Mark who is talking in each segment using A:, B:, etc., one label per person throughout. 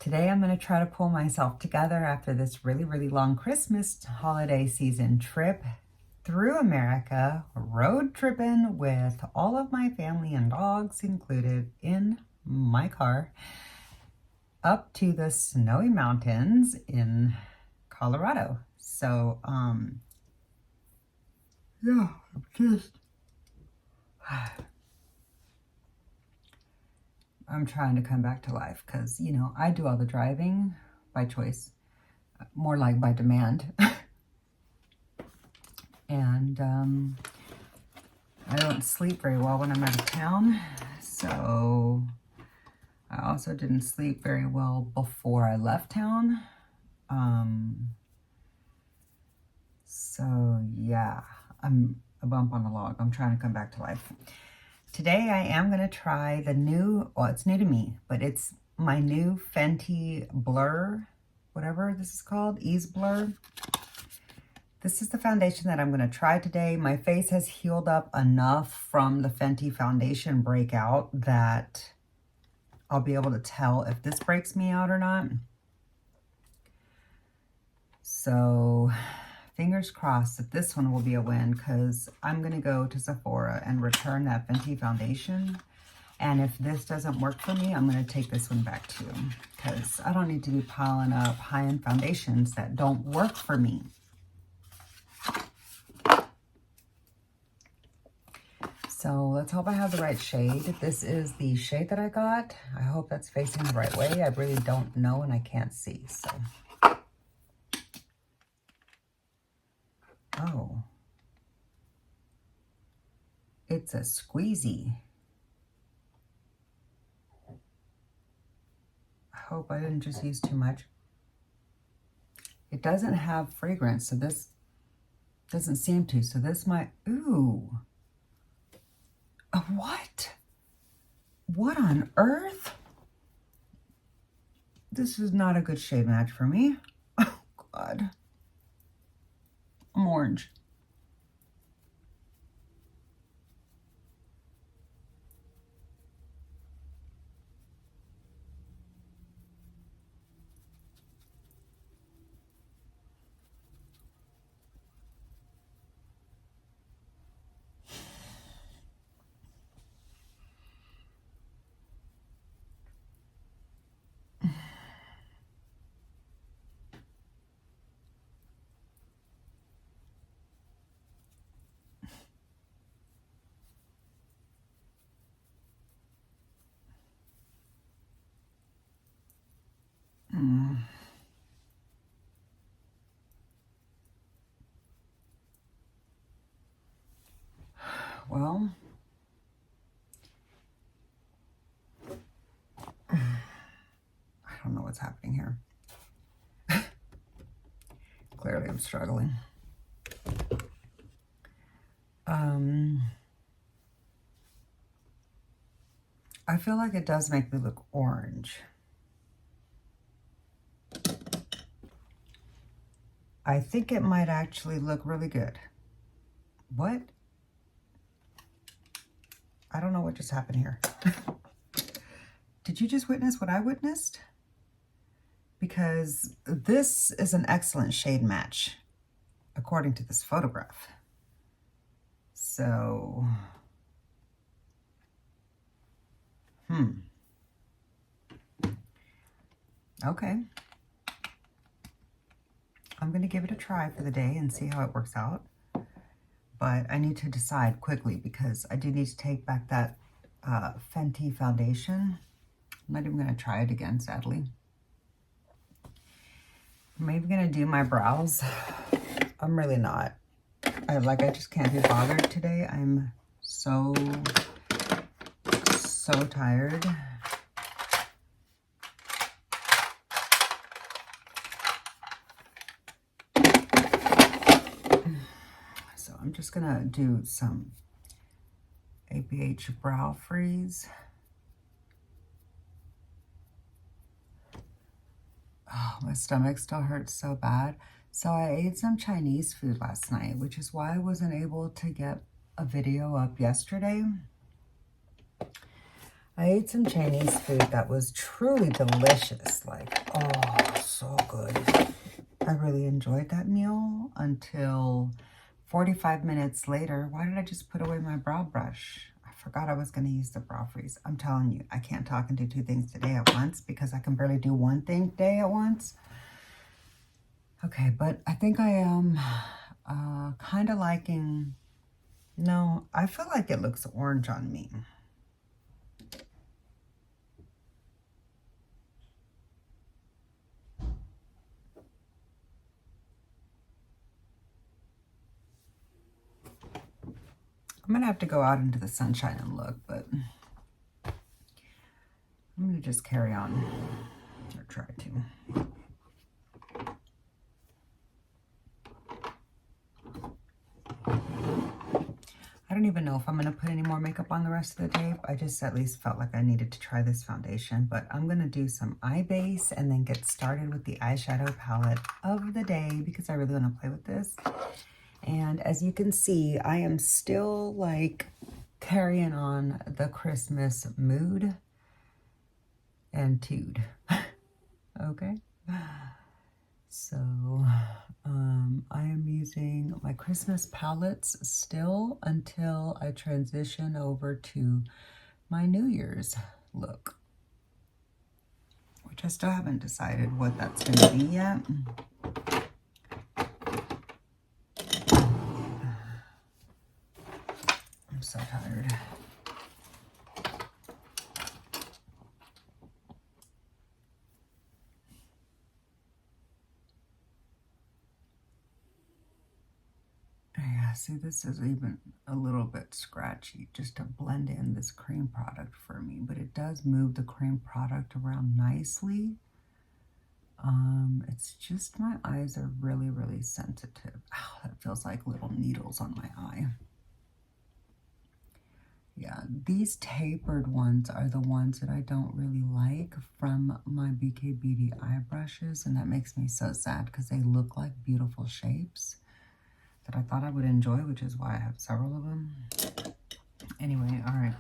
A: Today I'm going to try to pull myself together after this really long Christmas holiday season trip through America, road tripping with all of my family and dogs included in my car up to the snowy mountains in Colorado. So, yeah, I'm trying to come back to life because, you know, I do all the driving by choice, more like by demand. And I don't sleep very well when I'm out of town. So I also didn't sleep very well before I left town. So yeah, I'm a bump on the log. I'm trying to come back to life. Today I am going to try the new, well, it's new to me, but it's my new Fenty Blur, whatever this is called, Ease Blur. This is the foundation that I'm going to try today. My face has healed up enough from the Fenty foundation breakout that I'll be able to tell if this breaks me out or not. So fingers crossed that this one will be a win, because I'm going to go to Sephora and return that Fenty foundation. And if this doesn't work for me, I'm going to take this one back too, because I don't need to be piling up high-end foundations that don't work for me. So let's hope I have the right shade. This is the shade that I got. I hope that's facing the right way. I really don't know and I can't see, so. Oh. It's a squeezy. I hope I didn't just use too much. It doesn't have fragrance, so this doesn't seem to. So this might, ooh. What? What on earth? This is not a good shade match for me. Oh, God. I'm orange. Well, I don't know what's happening here. Clearly I'm struggling. I feel like it does make me look orange. I think it might actually look really good. What? I don't know what just happened here. Did you just witness what I witnessed? Because this is an excellent shade match, according to this photograph. So, okay. I'm going to give it a try for the day and see how it works out. But I need to decide quickly because I do need to take back that Fenty foundation. I'm not even going to try it again, sadly. I'm maybe going to do my brows. I'm really not. I just can't be bothered today. I'm so tired. So I'm just gonna do some ABH brow freeze. Oh, my stomach still hurts so bad. So I ate some Chinese food last night, which is why I wasn't able to get a video up yesterday. I ate some Chinese food that was truly delicious. Like, oh, so good. I really enjoyed that meal until 45 minutes later. Why did I just put away my brow brush? I forgot I was going to use the brow freeze. I'm telling you, I can't talk and do two things today at once because I can barely do one thing today at once. Okay, but I think I am kind of liking... No, I feel like it looks orange on me. I'm going to have to go out into the sunshine and look, but I'm going to just carry on, or try to. I don't even know if I'm going to put any more makeup on the rest of the day. I just at least felt like I needed to try this foundation, but I'm going to do some eye base and then get started with the eyeshadow palette of the day because I really want to play with this. And as you can see, I am still like carrying on the Christmas mood and tude. Okay. So I am using my Christmas palettes still until I transition over to my New Year's look, which I still haven't decided what that's going to be yet. I'm so tired. Yeah, see, this is even a little bit scratchy just to blend in this cream product for me, but it does move the cream product around nicely. It's just my eyes are really, really sensitive. Ow, that feels like little needles on my eye. Yeah, these tapered ones are the ones that I don't really like from my BK Beauty eye brushes, and that makes me so sad because they look like beautiful shapes that I thought I would enjoy, which is why I have several of them. Anyway, all right.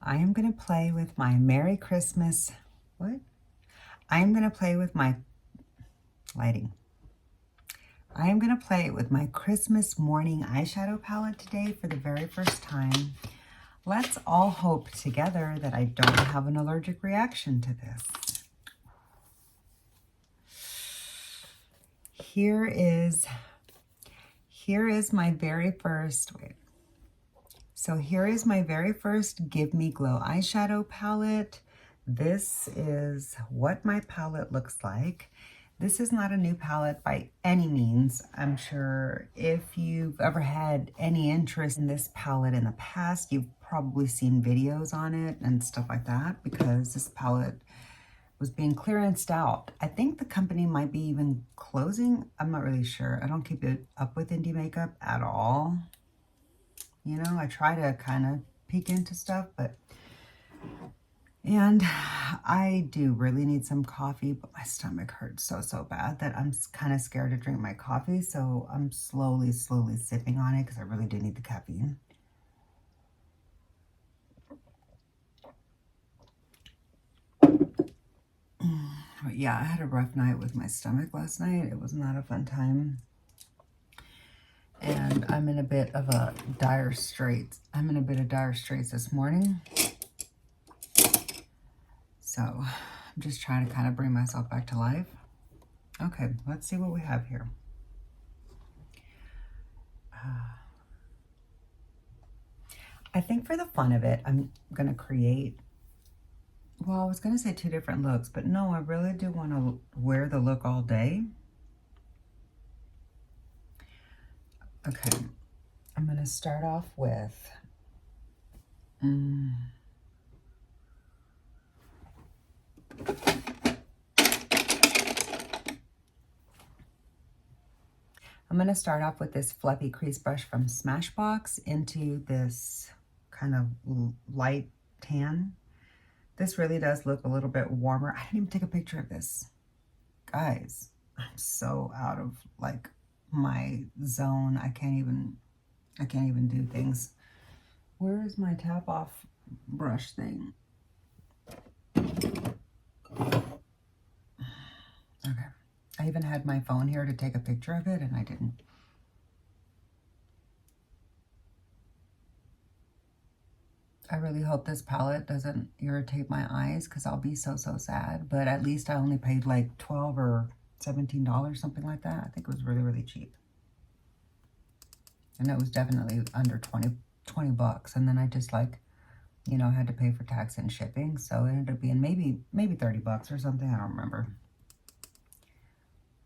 A: I am going to play with my Merry Christmas. What? I am going to play with my lighting. I am going to play with my Christmas morning eyeshadow palette today for the very first time. Let's all hope together that I don't have an allergic reaction to this. Here is my very first, So here is my very first Give Me Glow eyeshadow palette. This is what my palette looks like. This is not a new palette by any means. I'm sure if you've ever had any interest in this palette in the past, you've probably seen videos on it and stuff like that because this palette was being clearanced out. I think the company might be even closing. I'm not really sure. I don't keep it up with indie makeup at all. You know, I try to kind of peek into stuff, and I do really need some coffee, but my stomach hurts so bad that I'm kind of scared to drink my coffee. So I'm slowly sipping on it because I really do need the caffeine. But yeah, I had a rough night with my stomach last night. It was not a fun time. And I'm in a bit of a dire straits. I'm in a bit of dire straits this morning. So I'm just trying to kind of bring myself back to life. Okay, let's see what we have here. I think for the fun of it, I'm going to create, well, I was going to say 2 different looks, but no, I really do want to wear the look all day. Okay, I'm going to start off with, I'm going to start off with this fluffy crease brush from Smashbox into this kind of light tan. This really does look a little bit warmer. I didn't even take a picture of this. Guys, I'm so out of like my zone. I can't even do things. Where is my tap off brush thing? Okay. I even had my phone here to take a picture of it, and I didn't. I really hope this palette doesn't irritate my eyes, because I'll be so sad. But at least I only paid like $12 or $17, something like that. I think it was really, really cheap. And it was definitely under 20 bucks. And then I just like, you know, had to pay for tax and shipping. So it ended up being maybe 30 bucks or something. I don't remember.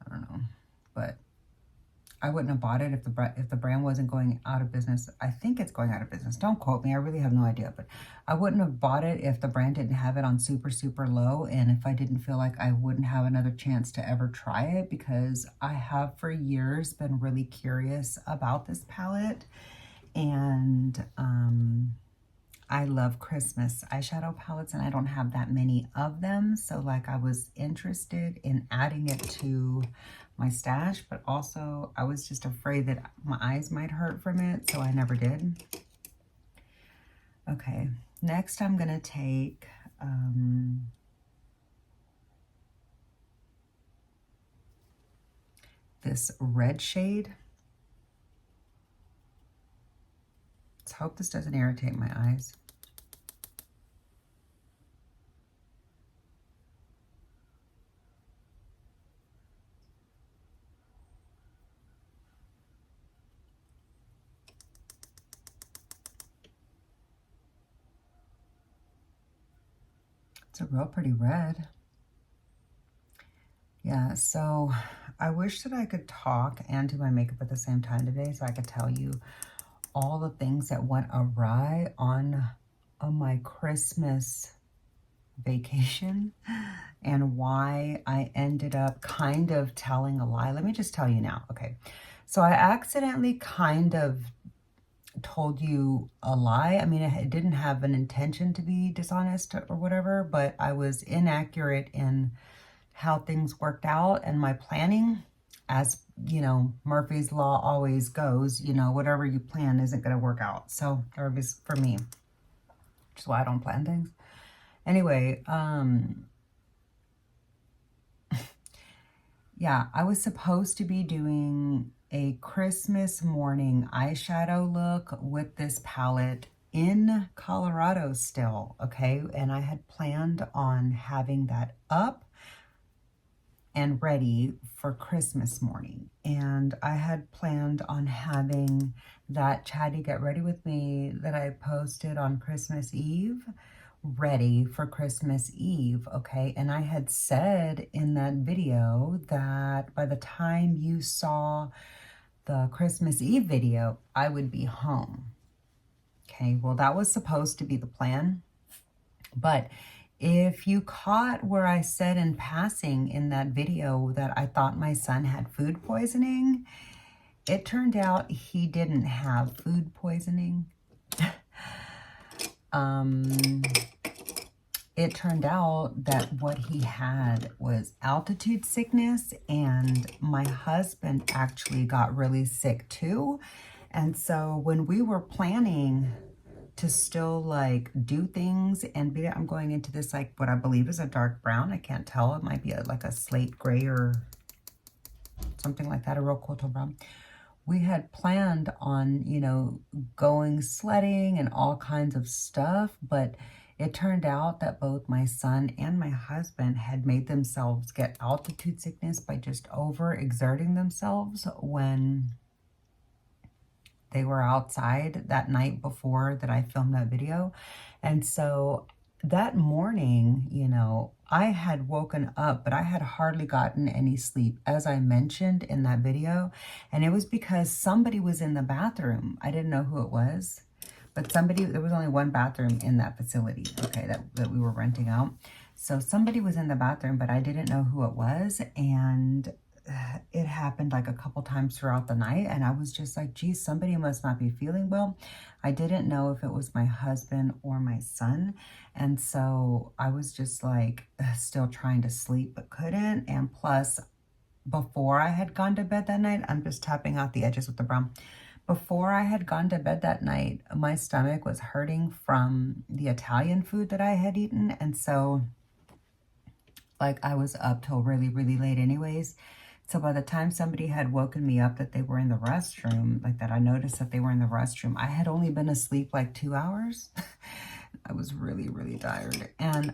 A: I don't know. But I wouldn't have bought it if the brand wasn't going out of business. I think it's going out of business. Don't quote me. I really have no idea. But I wouldn't have bought it if the brand didn't have it on super, super low. And if I didn't feel like I wouldn't have another chance to ever try it, because I have for years been really curious about this palette. And I love Christmas eyeshadow palettes, and I don't have that many of them. So like, I was interested in adding it to my stash, but also I was just afraid that my eyes might hurt from it, so I never did. Okay, next I'm gonna take this red shade. Let's hope this doesn't irritate my eyes. It's a real pretty red. Yeah, so I wish that I could talk and do my makeup at the same time today, so I could tell you all the things that went awry on my Christmas vacation and why I ended up kind of telling a lie. Let me just tell you now. Okay, so I accidentally kind of told you a lie. I mean, it didn't have an intention to be dishonest or whatever, but I was inaccurate in how things worked out and my planning. As you know, Murphy's Law always goes, you know, whatever you plan isn't going to work out. So, or at least for me, which is why I don't plan things. Anyway, yeah, I was supposed to be doing a Christmas morning eyeshadow look with this palette in Colorado still, okay? And I had planned on having that up and ready for Christmas morning. And I had planned on having that Chatty Get Ready With Me that I posted on Christmas Eve ready for Christmas Eve, okay? And I had said in that video that by the time you saw the Christmas Eve video, I would be home. Okay, well, that was supposed to be the plan. But if you caught where I said in passing in that video that I thought my son had food poisoning, it turned out he didn't have food poisoning. It turned out that what he had was altitude sickness, and my husband actually got really sick too. And so when we were planning to still like do things and be, I'm going into this like what I believe is a dark brown. I can't tell. It might be like a slate gray or something like that, a real cool brown. We had planned on, you know, going sledding and all kinds of stuff, but it turned out that both my son and my husband had made themselves get altitude sickness by just overexerting themselves when they were outside that night before that I filmed that video. And so that morning, you know, I had woken up, but I had hardly gotten any sleep, as I mentioned in that video. And it was because somebody was in the bathroom. I didn't know who it was, but somebody, there was only one bathroom in that facility, okay, that we were renting out. So somebody was in the bathroom, but I didn't know who it was. And it happened like a couple times throughout the night, and I was just like, geez, somebody must not be feeling well. I didn't know if it was my husband or my son, and so I was just like still trying to sleep but couldn't. And plus, before I had gone to bed that night, I'm just tapping out the edges with the brown. before I had gone to bed that night, my stomach was hurting from the Italian food that I had eaten. And so, like, I was up till really, really late anyways. So by the time somebody had woken me up that they were in the restroom, like that I noticed that they were in the restroom, I had only been asleep like 2 hours. I was really, really tired. And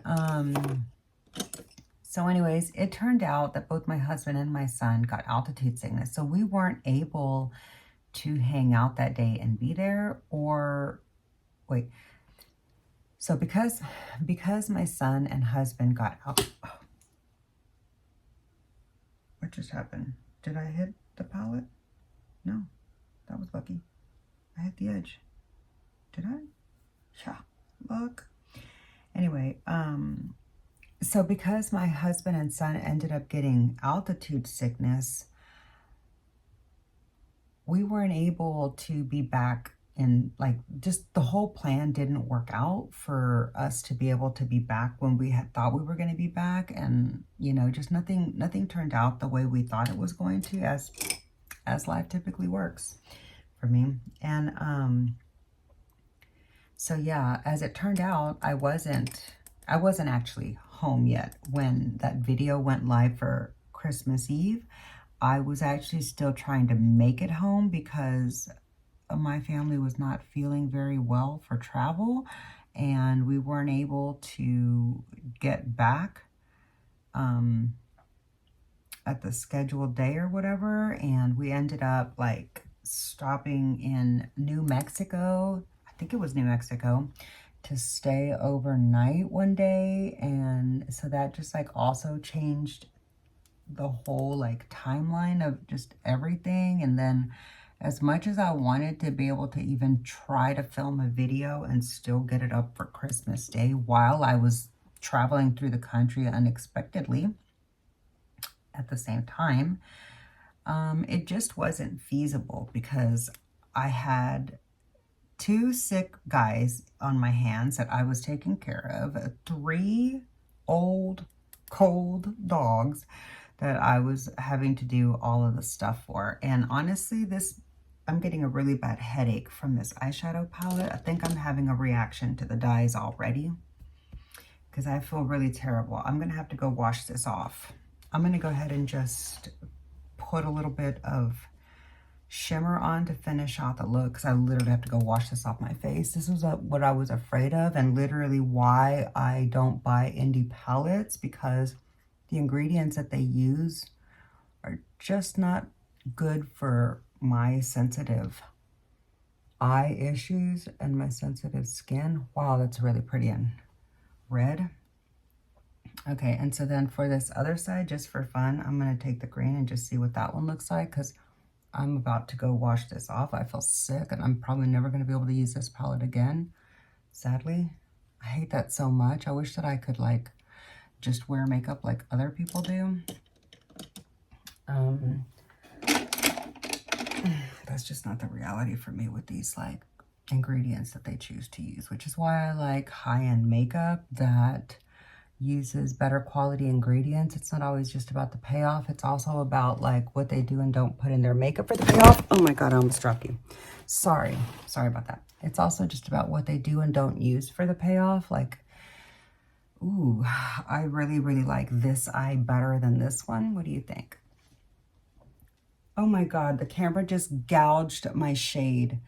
A: so anyways, it turned out that both my husband and my son got altitude sickness. So we weren't able to hang out that day and be there, or wait. So because my son and husband got out. What just happened? Did I hit the palette? No, that was lucky. I hit the edge. Did I? Yeah, look. Anyway, so because my husband and son ended up getting altitude sickness, we weren't able to be back in, like, just the whole plan didn't work out for us to be able to be back when we had thought we were going to be back. And, you know, just nothing turned out the way we thought it was going to, as life typically works for me. And, so yeah, as it turned out, I wasn't actually home yet when that video went live for Christmas Eve. I was actually still trying to make it home because my family was not feeling very well for travel, and we weren't able to get back at the scheduled day or whatever. And we ended up like stopping in New Mexico. I think it was New Mexico, to stay overnight one day. And so that just like also changed the whole like timeline of just everything. And then as much as I wanted to be able to even try to film a video and still get it up for Christmas Day while I was traveling through the country unexpectedly at the same time, it just wasn't feasible because I had 2 sick guys on my hands that I was taking care of, 3 old, cold dogs that I was having to do all of the stuff for. And honestly, I'm getting a really bad headache from this eyeshadow palette. I think I'm having a reaction to the dyes already because I feel really terrible. I'm going to have to go wash this off. I'm going to go ahead and just put a little bit of shimmer on to finish out the look because I literally have to go wash this off my face. This was what I was afraid of, and literally why I don't buy indie palettes, because the ingredients that they use are just not good for my sensitive eye issues and my sensitive skin. Wow, that's really pretty and red. Okay, and so then for this other side, just for fun, I'm going to take the green and just see what that one looks like because I'm about to go wash this off. I feel sick and I'm probably never going to be able to use this palette again, sadly. I hate that so much. I wish that I could like just wear makeup like other people do. That's just not the reality for me with these like ingredients that they choose to use, which is why I like high-end makeup that uses better quality ingredients. It's not always just about the payoff. It's also about like what they do and don't put in their makeup for the payoff. Oh my God, I almost dropped you. Sorry about that. It's also just about what they do and don't use for the payoff. Like, ooh, I really, really like this eye better than this one. What do you think? Oh my God, the camera just gouged my shade.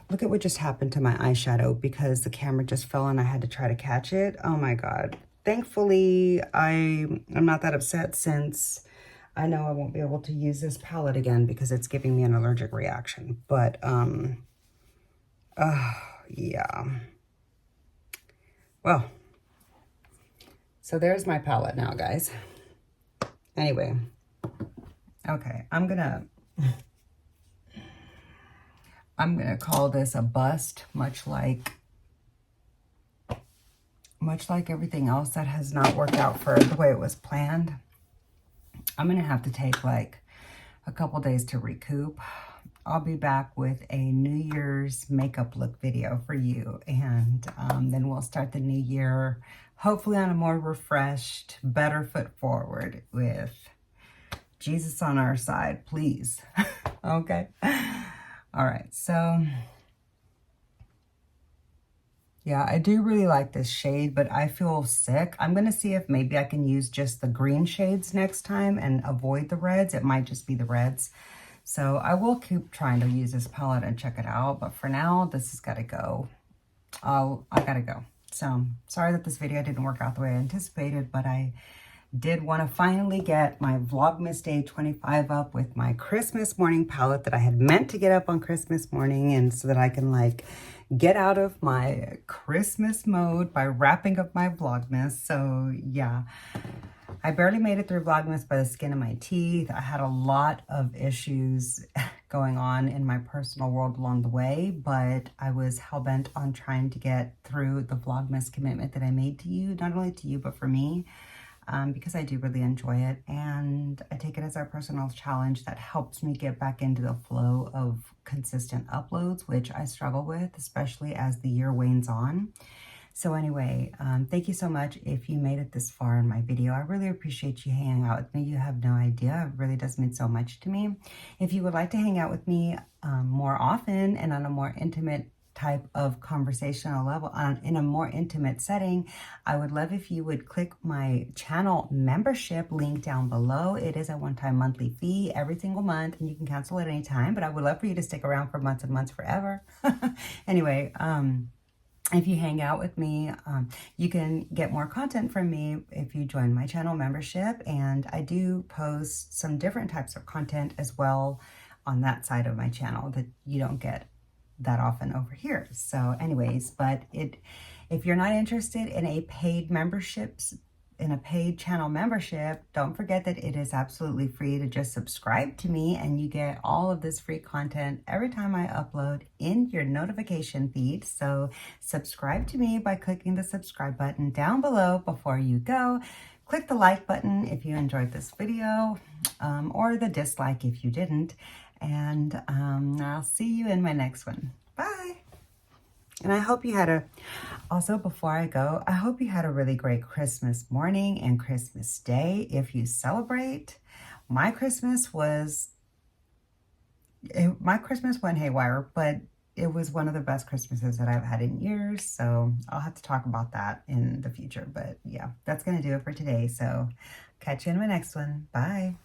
A: Look at what just happened to my eyeshadow because the camera just fell and I had to try to catch it. Oh my God. Thankfully, I'm not that upset since I know I won't be able to use this palette again because it's giving me an allergic reaction. But, yeah. Well, so there's my palette now, guys. Anyway, okay, I'm gonna call this a bust, much like everything else that has not worked out for the way it was planned. I'm gonna have to take like a couple days to recoup. I'll be back with a New Year's makeup look video for you, and then we'll start the new year hopefully on a more refreshed, better foot forward with Jesus on our side, please. Okay. All right, so yeah, I do really like this shade, but I feel sick. I'm going to see if maybe I can use just the green shades next time and avoid the reds. It might just be the reds. So I will keep trying to use this palette and check it out. But for now, this has got to go. I got to go. So sorry that this video didn't work out the way I anticipated, but I did want to finally get my Vlogmas Day 25 up with my Christmas morning palette that I had meant to get up on Christmas morning, and so that I can like get out of my Christmas mode by wrapping up my Vlogmas. So yeah, I barely made it through Vlogmas by the skin of my teeth. I had a lot of issues going on in my personal world along the way, but I was hell-bent on trying to get through the Vlogmas commitment that I made to you, not only to you, but for me. Because I do really enjoy it, and I take it as our personal challenge that helps me get back into the flow of consistent uploads, which I struggle with, especially as the year wanes on. So anyway, thank you so much if you made it this far in my video. I really appreciate you hanging out with me. You have no idea. It really does mean so much to me. If you would like to hang out with me more often and on a more intimate type of conversational level, in a more intimate setting, I would love if you would click my channel membership link down below. It is a one-time monthly fee every single month, and you can cancel at any time, but I would love for you to stick around for months and months forever. Anyway, if you hang out with me, you can get more content from me if you join my channel membership, and I do post some different types of content as well on that side of my channel that you don't get that often over here. So anyways, but if you're not interested in a paid channel membership, don't forget that it is absolutely free to just subscribe to me, and you get all of this free content every time I upload in your notification feed. So subscribe to me by clicking the subscribe button down below before you go. Click the like button if you enjoyed this video, or the dislike if you didn't. And I'll see you in my next one. Bye. And I hope you had also before I go, I hope you had a really great Christmas morning and Christmas Day if you celebrate. My Christmas went haywire, but it was one of the best Christmases that I've had in years. So I'll have to talk about that in the future. But yeah, that's going to do it for today. So catch you in my next one. Bye.